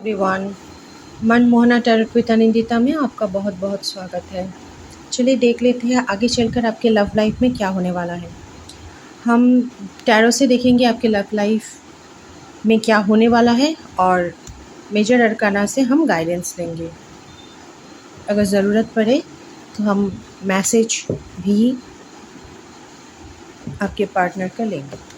Everyone, मनमोहना tarot with Anindita में आपका बहुत बहुत स्वागत है। चलिए देख लेते हैं आगे चलकर आपके लव लाइफ में क्या होने वाला है। हम टैरो से देखेंगे आपके लव लाइफ में क्या होने वाला है और मेजर अरकाना से हम गाइडेंस लेंगे। अगर ज़रूरत पड़े तो हम मैसेज भी आपके पार्टनर का लेंगे।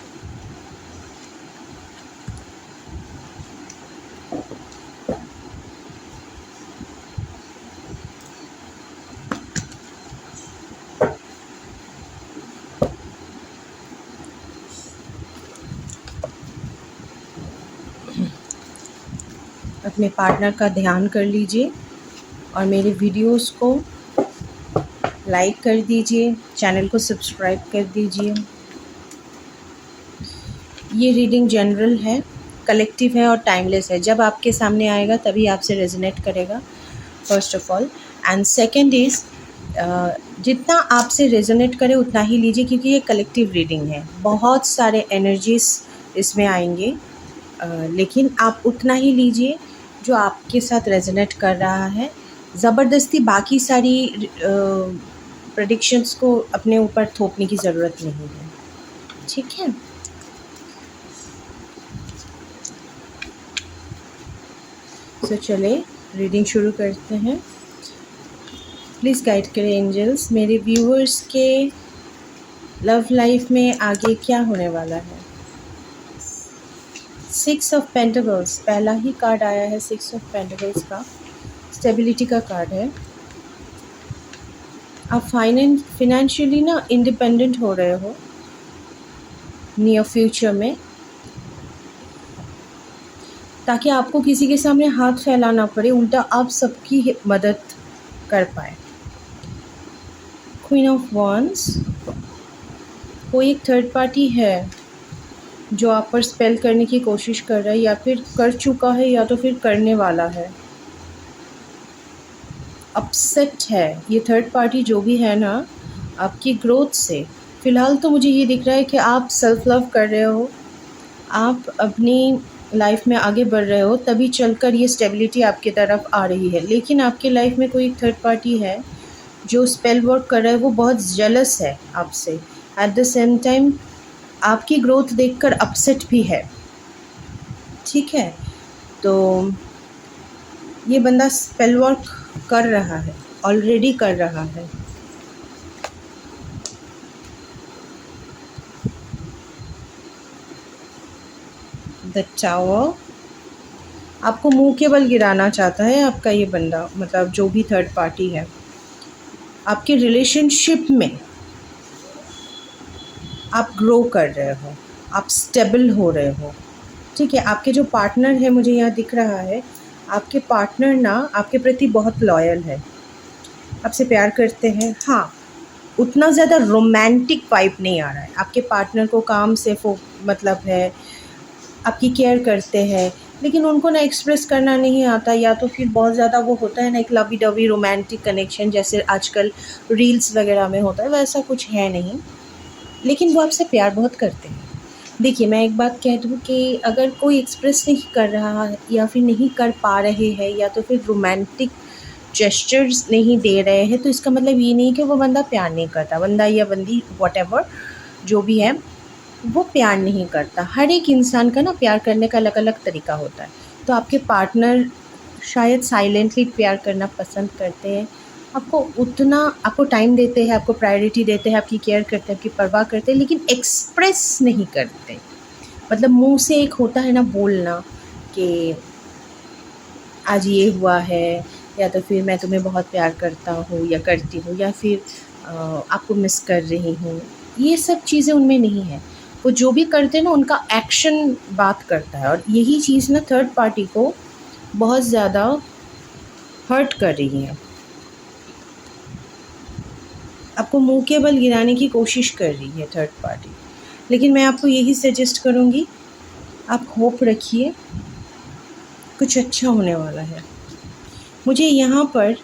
अपने पार्टनर का ध्यान कर लीजिए और मेरे वीडियोस को लाइक कर दीजिए, चैनल को सब्सक्राइब कर दीजिए। ये रीडिंग जनरल है, कलेक्टिव है और टाइमलेस है। जब आपके सामने आएगा तभी आपसे रेजोनेट करेगा, first of all. And second is, जितना आपसे रेजोनेट करे उतना ही लीजिए, क्योंकि ये कलेक्टिव रीडिंग है। बहुत सारे एनर्जीज इसमें आएंगे, लेकिन आप उतना ही लीजिए जो आपके साथ रेजोनेट कर रहा है। ज़बरदस्ती बाकी सारी प्रेडिक्शंस को अपने ऊपर थोपने की ज़रूरत नहीं है, ठीक है। तो चले रीडिंग शुरू करते हैं। प्लीज़ गाइड करें एंजल्स, मेरे व्यूअर्स के लव लाइफ में आगे क्या होने वाला है। 6 ऑफ पेंटिकल्स, पहला ही कार्ड आया है 6 ऑफ पेंटिकल्स का, स्टेबिलिटी का कार्ड है। आप फाइनेंशियली ना इंडिपेंडेंट हो रहे हो नियर फ्यूचर में, ताकि आपको किसी के सामने हाथ फैलाना पड़े, उल्टा आप सबकी मदद कर पाए। क्वीन ऑफ वॉन्ड्स, कोई एक थर्ड पार्टी है जो आप पर स्पेल करने की कोशिश कर रहा है, या फिर कर चुका है या तो फिर करने वाला है। अपसेट है ये थर्ड पार्टी जो भी है ना आपकी ग्रोथ से। फ़िलहाल तो मुझे ये दिख रहा है कि आप सेल्फ लव कर रहे हो, आप अपनी लाइफ में आगे बढ़ रहे हो, तभी चलकर ये स्टेबिलिटी आपकी तरफ आ रही है। लेकिन आपके लाइफ में कोई एक थर्ड पार्टी है जो स्पेल वर्क कर रहा है, वो बहुत जेलस है आपसे। एट द सेम टाइम आपकी ग्रोथ देखकर अपसेट भी है, ठीक है। तो ये बंदा स्पेल वर्क कर रहा है, ऑलरेडी कर रहा है। द टावर, आपको मुंह के बल गिराना चाहता है आपका ये बंदा, मतलब जो भी थर्ड पार्टी है। आपके रिलेशनशिप में आप ग्रो कर रहे हो, आप स्टेबल हो रहे हो, ठीक है। आपके जो पार्टनर है, मुझे यहाँ दिख रहा है आपके पार्टनर ना आपके प्रति बहुत लॉयल है, आपसे प्यार करते हैं। हाँ, उतना ज़्यादा रोमांटिक वाइब नहीं आ रहा है। आपके पार्टनर को काम से मतलब है, आपकी केयर करते हैं, लेकिन उनको ना एक्सप्रेस करना नहीं आता, या तो फिर बहुत ज़्यादा वो होता है ना एक लवी डवी रोमांटिक कनेक्शन, जैसे आजकल रील्स वगैरह में होता है, वैसा कुछ है नहीं। लेकिन वो आपसे प्यार बहुत करते हैं। देखिए, मैं एक बात कह दूँ कि अगर कोई एक्सप्रेस नहीं कर रहा है या फिर नहीं कर पा रहे हैं, या तो फिर रोमांटिक जेस्चर्स नहीं दे रहे हैं, तो इसका मतलब ये नहीं कि वो बंदा प्यार नहीं करता। बंदा या बंदी व्हाटएवर जो भी है, वो प्यार नहीं करता। हर एक इंसान का ना प्यार करने का अलग अलग तरीका होता है। तो आपके पार्टनर शायद साइलेंटली प्यार करना पसंद करते हैं, आपको टाइम देते हैं, आपको प्रायोरिटी देते हैं, आपकी केयर करते हैं, आपकी परवाह करते हैं, लेकिन एक्सप्रेस नहीं करते। मतलब मुंह से एक होता है ना बोलना कि आज ये हुआ है, या तो फिर मैं तुम्हें बहुत प्यार करता हूँ या करती हूँ, या फिर आपको मिस कर रही हूँ, ये सब चीज़ें उनमें नहीं है। वो जो भी करते हैं ना, उनका एक्शन बात करता है, और यही चीज़ ना थर्ड पार्टी को बहुत ज़्यादा हर्ट कर रही है। आपको मुंह के बल गिराने की कोशिश कर रही है थर्ड पार्टी, लेकिन मैं आपको यही सजेस्ट करूँगी, आप होप रखिए, कुछ अच्छा होने वाला है। मुझे यहाँ पर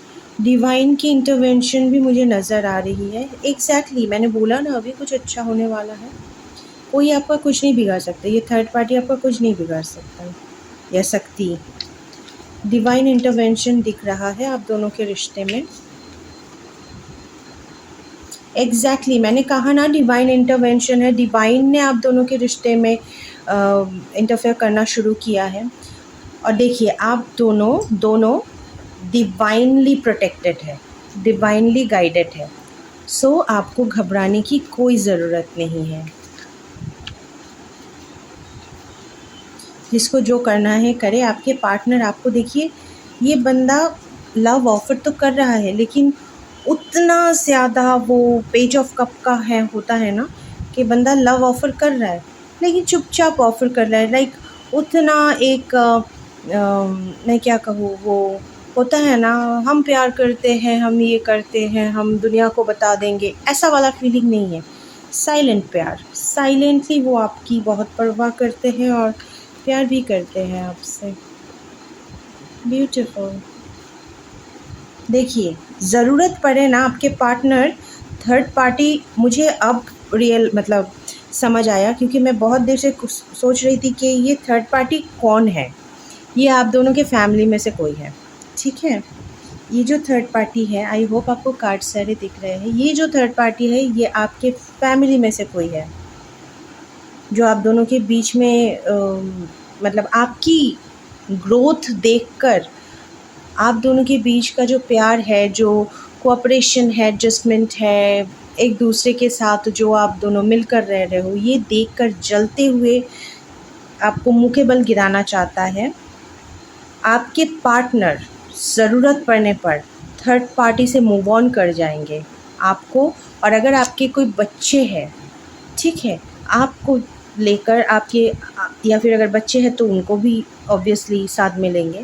डिवाइन की इंटरवेंशन भी मुझे नज़र आ रही है। एग्जैक्टली मैंने बोला ना अभी, कुछ अच्छा होने वाला है। कोई आपका कुछ नहीं बिगाड़ सकता, ये थर्ड पार्टी आपका कुछ नहीं बिगाड़ सकता या सकती। डिवाइन इंटरवेंशन दिख रहा है आप दोनों के रिश्ते में। एग्जैक्टली मैंने कहा ना डिवाइन इंटरवेंशन है, डिवाइन ने आप दोनों के रिश्ते में इंटरफेयर करना शुरू किया है। और देखिए आप दोनों डिवाइनली प्रोटेक्टेड है, डिवाइनली गाइडेड है। सो आपको घबराने की कोई ज़रूरत नहीं है। जिसको जो करना है करे। आपके पार्टनर आपको देखिए, ये बंदा लव ऑफ़र तो कर रहा है लेकिन उतना ज़्यादा वो पेज ऑफ कप का है, होता है ना कि बंदा लव ऑफ़र कर रहा है लेकिन चुपचाप ऑफ़र कर रहा है। लाइक उतना एक मैं क्या कहूँ, वो होता है ना, हम प्यार करते हैं, हम ये करते हैं, हम दुनिया को बता देंगे, ऐसा वाला फीलिंग नहीं है। साइलेंट प्यार, साइलेंटली वो आपकी बहुत परवाह करते हैं और प्यार भी करते हैं आपसे। ब्यूटीफुल। देखिए ज़रूरत पड़े ना आपके पार्टनर थर्ड पार्टी, मुझे अब रियल मतलब समझ आया, क्योंकि मैं बहुत देर से सोच रही थी कि ये थर्ड पार्टी कौन है। ये आप दोनों के फैमिली में से कोई है, ठीक है। ये जो थर्ड पार्टी है, आई होप आपको कार्ड सारे दिख रहे हैं, ये जो थर्ड पार्टी है ये आपके फैमिली में से कोई है जो आप दोनों के बीच में मतलब आपकी ग्रोथ देखकर आप दोनों के बीच का जो प्यार है, जो कोऑपरेशन है, एडजस्टमेंट है, एक दूसरे के साथ जो आप दोनों मिलकर रह रहे हो, ये देखकर जलते हुए आपको मुँह के बल गिराना चाहता है। आपके पार्टनर ज़रूरत पड़ने पर थर्ड पार्टी से मूव ऑन कर जाएंगे आपको। और अगर आपके कोई बच्चे हैं, ठीक है, आपको लेकर आपके, या फिर अगर बच्चे हैं तो उनको भी ऑब्वियसली साथ में लेंगे,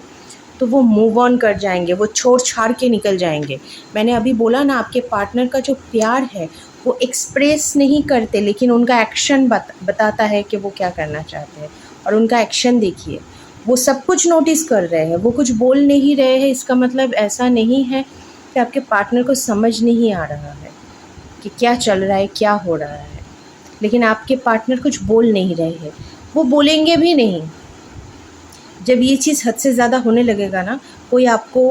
तो वो मूव ऑन कर जाएंगे, वो छोड़ छाड़ के निकल जाएंगे। मैंने अभी बोला ना, आपके पार्टनर का जो प्यार है वो एक्सप्रेस नहीं करते लेकिन उनका एक्शन बताता है कि वो क्या करना चाहते हैं। और उनका एक्शन देखिए, वो सब कुछ नोटिस कर रहे हैं, वो कुछ बोल नहीं रहे हैं। इसका मतलब ऐसा नहीं है कि आपके पार्टनर को समझ नहीं आ रहा है कि क्या चल रहा है, क्या हो रहा है, लेकिन आपके पार्टनर कुछ बोल नहीं रहे हैं, वो बोलेंगे भी नहीं। जब ये चीज़ हद से ज़्यादा होने लगेगा ना, कोई आपको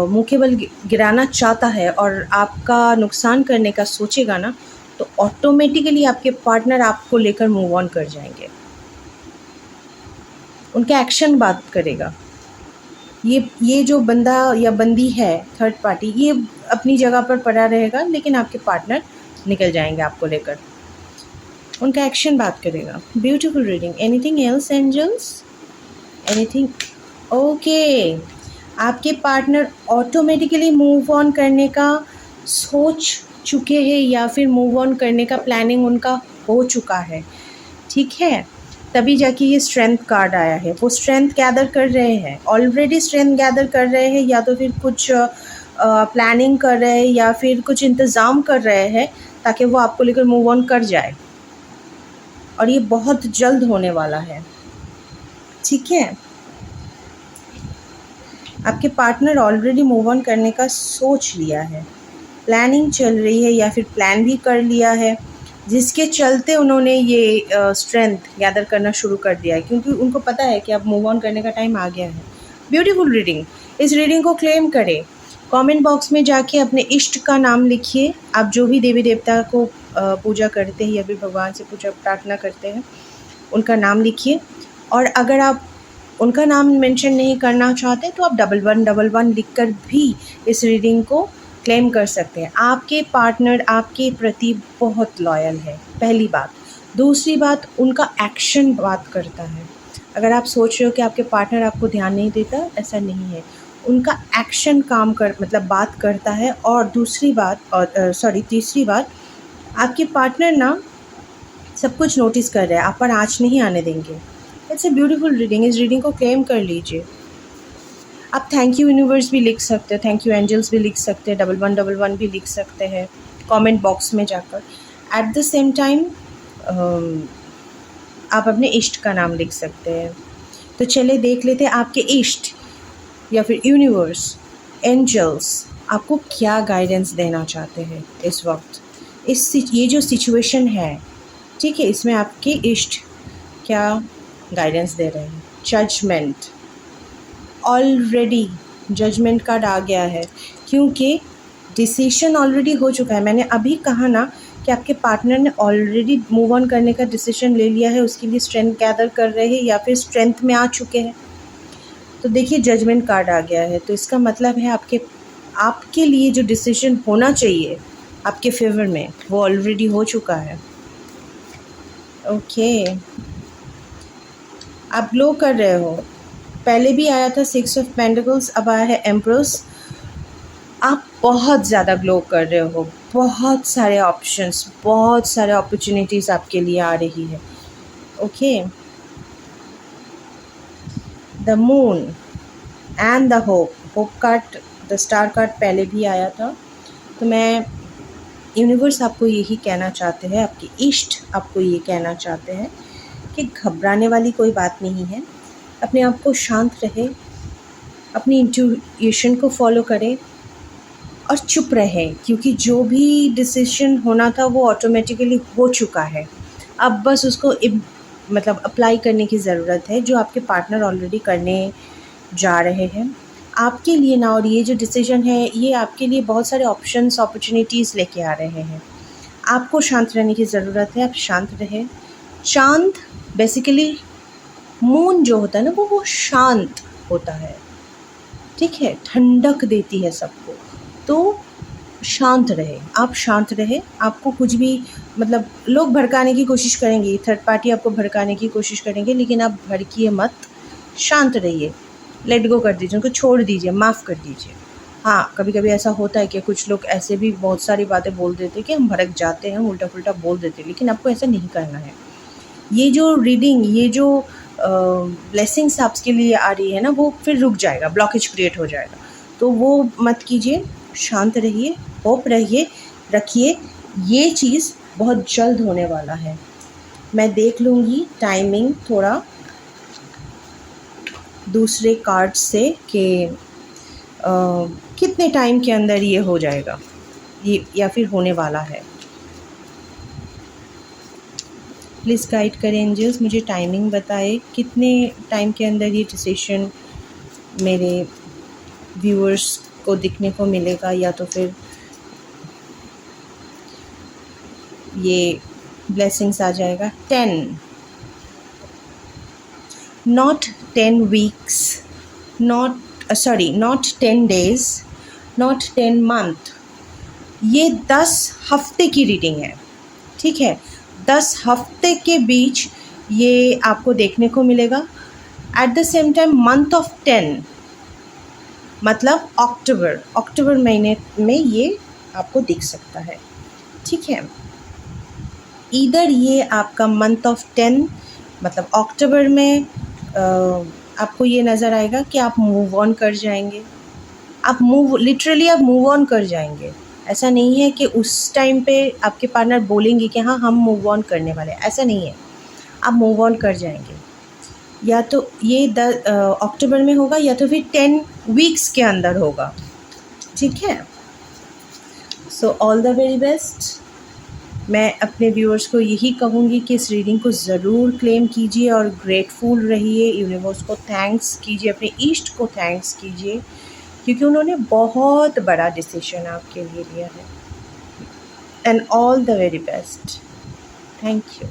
मुँह के बल गिराना चाहता है और आपका नुकसान करने का सोचेगा ना, तो ऑटोमेटिकली आपके पार्टनर आपको लेकर मूव ऑन कर जाएंगे। उनका एक्शन बात करेगा। ये जो बंदा या बंदी है थर्ड पार्टी, ये अपनी जगह पर पड़ा रहेगा लेकिन आपके पार्टनर निकल जाएंगे आपको लेकर। उनका एक्शन बात करेगा। Beautiful reading. Anything else angels? Anything? Okay, आपके पार्टनर ऑटोमेटिकली मूव ऑन करने का सोच चुके हैं या फिर मूव ऑन करने का प्लानिंग उनका हो चुका है, ठीक है। तभी जाके ये स्ट्रेंथ कार्ड आया है। वो स्ट्रेंथ गैदर कर रहे हैं, ऑलरेडी स्ट्रेंथ गैदर कर रहे हैं, या तो फिर कुछ प्लानिंग कर रहे हैं या फिर कुछ इंतज़ाम कर रहे हैं ताकि वो आपको लेकर मूव ऑन कर जाए। और ये बहुत जल्द होने वाला है, ठीक है। आपके पार्टनर ऑलरेडी मूव ऑन करने का सोच लिया है, प्लानिंग चल रही है या फिर प्लान भी कर लिया है, जिसके चलते उन्होंने ये स्ट्रेंथ गैदर करना शुरू कर दिया है, क्योंकि उनको पता है कि अब मूव ऑन करने का टाइम आ गया है। Beautiful reading. इस रीडिंग को क्लेम करें। कमेंट बॉक्स में जाके अपने इष्ट का नाम लिखिए। आप जो भी देवी देवता को पूजा करते हैं या फिर भगवान से पूजा प्रार्थना करते हैं, उनका नाम लिखिए। और अगर आप उनका नाम मेंशन नहीं करना चाहते तो आप 1111 लिखकर भी इस रीडिंग को क्लेम कर सकते हैं। आपके पार्टनर आपके प्रति बहुत लॉयल है, पहली बात। दूसरी बात, उनका एक्शन बात करता है। अगर आप सोच रहे हो कि आपके पार्टनर आपको ध्यान नहीं देता, ऐसा नहीं है। उनका एक्शन काम कर मतलब बात करता है। और दूसरी बात, और तीसरी बात, आपके पार्टनर ना सब कुछ नोटिस कर रहे हैं, आप पर आँच नहीं आने देंगे। It's a beautiful reading. इस रीडिंग को क्लेम कर लीजिए। आप थैंक यू यूनिवर्स भी लिख सकते हैं, थैंक यू एंजल्स भी लिख सकते हैं, 1111 भी लिख सकते हैं कमेंट बॉक्स में जाकर। एट द सेम टाइम आप अपने इष्ट का नाम लिख सकते हैं। तो चले देख लेते हैं आपके इष्ट या फिर यूनिवर्स, एंजल्स आपको क्या गाइडेंस देना चाहते हैं इस वक्त। ये जो सिचुएशन है, ठीक है, इसमें आपके इष्ट क्या गाइडेंस दे रहे हैं। जजमेंट, ऑलरेडी जजमेंट कार्ड आ गया है, क्योंकि डिसीजन ऑलरेडी हो चुका है। मैंने अभी कहा ना कि आपके पार्टनर ने ऑलरेडी मूव ऑन करने का डिसीजन ले लिया है, उसके लिए स्ट्रेंथ गैदर कर रहे हैं या फिर स्ट्रेंथ में आ चुके हैं। तो देखिए जजमेंट कार्ड आ गया है, तो इसका मतलब है आपके लिए जो डिसीजन होना चाहिए आपके फेवर में वो ऑलरेडी हो चुका है। ओके, आप ग्लो कर रहे हो। पहले भी आया था 6 ऑफ पेंटिकल्स, अब आया है एम्प्रेस। आप बहुत ज़्यादा ग्लो कर रहे हो, बहुत सारे ऑप्शंस, बहुत सारे अपॉर्चुनिटीज़ आपके लिए आ रही है। Okay, the moon and the hope card, the star card पहले भी आया था। तो मैं यूनिवर्स आपको यही कहना चाहते हैं, आपके इष्ट आपको ये कहना चाहते हैं कि घबराने वाली कोई बात नहीं है। अपने आप को शांत रहे, अपनी इंट्यूशन को फॉलो करें और चुप रहे, क्योंकि जो भी डिसीजन होना था वो ऑटोमेटिकली हो चुका है। अब बस उसको मतलब अप्लाई करने की ज़रूरत है, जो आपके पार्टनर ऑलरेडी करने जा रहे हैं आपके लिए ना। और ये जो डिसीजन है ये आपके लिए बहुत सारे ऑप्शंस, अपॉर्चुनिटीज़ लेके आ रहे हैं। आपको शांत रहने की ज़रूरत है, आप शांत रहें। चाँद बेसिकली, मून जो होता है ना वो शांत होता है, ठीक है, ठंडक देती है सबको। तो शांत रहे, आप शांत रहे। आपको कुछ भी मतलब लोग भड़काने की कोशिश करेंगे, थर्ड पार्टी आपको भड़काने की कोशिश करेंगे, लेकिन आप भड़किए मत, शांत रहिए, लेट गो कर दीजिए, उनको छोड़ दीजिए, माफ़ कर दीजिए। हाँ, कभी कभी ऐसा होता है कि कुछ लोग ऐसे भी बहुत सारी बातें बोल देते हैं कि हम भड़क जाते हैं, उल्टा पुल्टा बोल देते हैं, लेकिन आपको ऐसा नहीं करना है। ये जो रीडिंग, ये जो ब्लेसिंग्स आपके लिए आ रही है ना, वो फिर रुक जाएगा, ब्लॉकेज क्रिएट हो जाएगा। तो वो मत कीजिए, शांत रहिए, होप रखिए। ये चीज़ बहुत जल्द होने वाला है। मैं देख लूँगी टाइमिंग थोड़ा दूसरे कार्ड से कि कितने टाइम के अंदर ये हो जाएगा, ये या फिर होने वाला है। प्लीज़ गाइड करें एंजल्स, मुझे टाइमिंग बताए कितने टाइम के अंदर ये डिसीजन मेरे व्यूअर्स को दिखने को मिलेगा, या तो फिर ये ब्लेसिंग्स आ जाएगा। 10, not 10 weeks, not 10 days, not 10 month, ये 10 हफ्ते की रीडिंग है, ठीक है। 10 हफ्ते के बीच ये आपको देखने को मिलेगा। At the same time month of 10 मतलब अक्टूबर महीने में ये आपको दिख सकता है, ठीक है। इधर ये आपका मंथ ऑफ 10 मतलब अक्टूबर में आपको ये नज़र आएगा कि आप मूव ऑन कर जाएंगे। आप लिटरली आप मूव ऑन कर जाएंगे। ऐसा नहीं है कि उस टाइम पे आपके पार्टनर बोलेंगे कि हाँ हम मूव ऑन करने वाले हैं, ऐसा नहीं है। आप मूव ऑन कर जाएंगे, या तो ये अक्टूबर में होगा या तो फिर 10 वीक्स के अंदर होगा, ठीक है। So all the very best. मैं अपने व्यूअर्स को यही कहूँगी कि इस रीडिंग को ज़रूर क्लेम कीजिए और ग्रेटफुल रहिए। यूनिवर्स को थैंक्स कीजिए, अपने इष्ट को थैंक्स कीजिए, क्योंकि उन्होंने बहुत बड़ा डिसीजन आपके लिए लिया है। And all the very best. Thank you.